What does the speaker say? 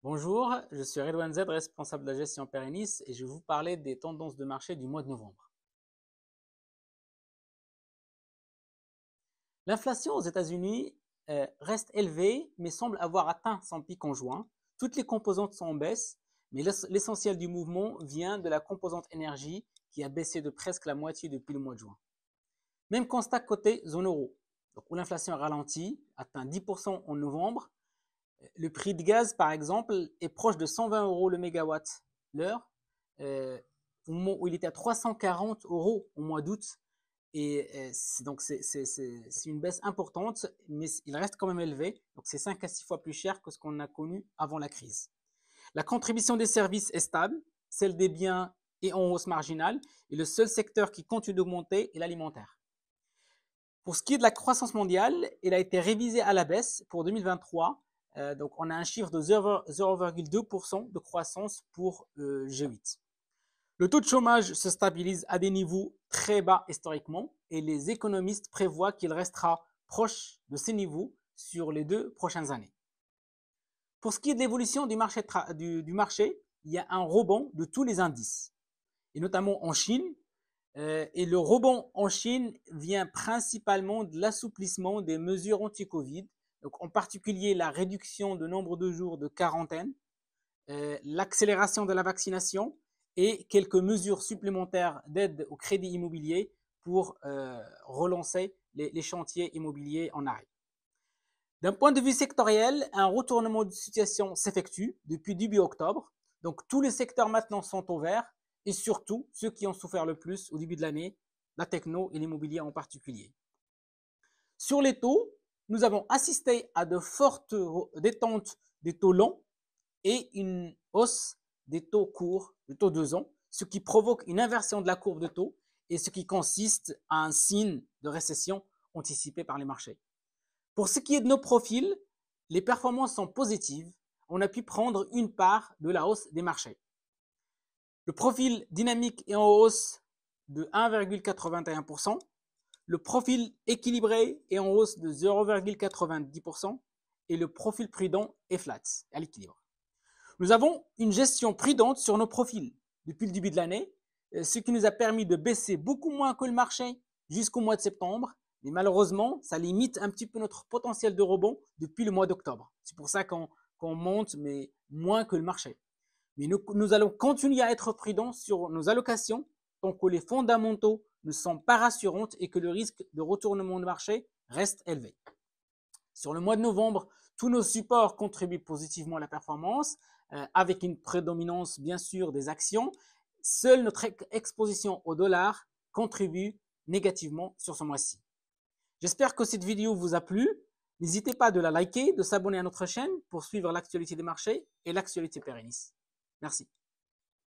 Bonjour, je suis Redouane Z, responsable de la gestion Pérennis et je vais vous parler des tendances de marché du mois de novembre. L'inflation aux États-Unis reste élevée mais semble avoir atteint son pic en juin. Toutes les composantes sont en baisse, mais l'essentiel du mouvement vient de la composante énergie qui a baissé de presque la moitié depuis le mois de juin. Même constat côté zone euro, donc où l'inflation ralentit, atteint 10% en novembre. Le prix de gaz, par exemple, est proche de 120 euros le mégawatt l'heure, au moment où il était à 340 euros au mois d'août. Et donc, c'est une baisse importante, mais il reste quand même élevé. Donc, c'est 5 à 6 fois plus cher que ce qu'on a connu avant la crise. La contribution des services est stable, celle des biens est en hausse marginale, et le seul secteur qui continue d'augmenter est l'alimentaire. Pour ce qui est de la croissance mondiale, elle a été révisée à la baisse pour 2023. Donc, on a un chiffre de 0,2% de croissance pour G8. Le taux de chômage se stabilise à des niveaux très bas historiquement et les économistes prévoient qu'il restera proche de ces niveaux sur les 2 prochaines années. Pour ce qui est de l'évolution du marché, il y a un rebond de tous les indices, et notamment en Chine. Et le rebond en Chine vient principalement de l'assouplissement des mesures anti-Covid, donc en particulier la réduction de nombre de jours de quarantaine, l'accélération de la vaccination et quelques mesures supplémentaires d'aide au crédit immobilier pour relancer les chantiers immobiliers en arrêt. D'un point de vue sectoriel, un retournement de situation s'effectue depuis début octobre. Donc tous les secteurs maintenant sont au vert et surtout ceux qui ont souffert le plus au début de l'année, la techno et l'immobilier en particulier. Sur les taux, nous avons assisté à de fortes détentes des taux longs et une hausse des taux courts, des taux 2 ans, ce qui provoque une inversion de la courbe de taux et ce qui consiste à un signe de récession anticipé par les marchés. Pour ce qui est de nos profils, les performances sont positives. On a pu prendre une part de la hausse des marchés. Le profil dynamique est en hausse de 1,81%. Le profil équilibré est en hausse de 0,90% et le profil prudent est flat, à l'équilibre. Nous avons une gestion prudente sur nos profils depuis le début de l'année, ce qui nous a permis de baisser beaucoup moins que le marché jusqu'au mois de septembre. Mais malheureusement, ça limite un petit peu notre potentiel de rebond depuis le mois d'octobre. C'est pour ça qu'on monte, mais moins que le marché. Mais nous allons continuer à être prudents sur nos allocations tant que les fondamentaux ne sont pas rassurants et que le risque de retournement de marché reste élevé. Sur le mois de novembre, tous nos supports contribuent positivement à la performance, avec une prédominance bien sûr des actions. Seule notre exposition au dollar contribue négativement sur ce mois-ci. J'espère que cette vidéo vous a plu. N'hésitez pas de la liker, de s'abonner à notre chaîne pour suivre l'actualité des marchés et l'actualité Pérennis. Merci.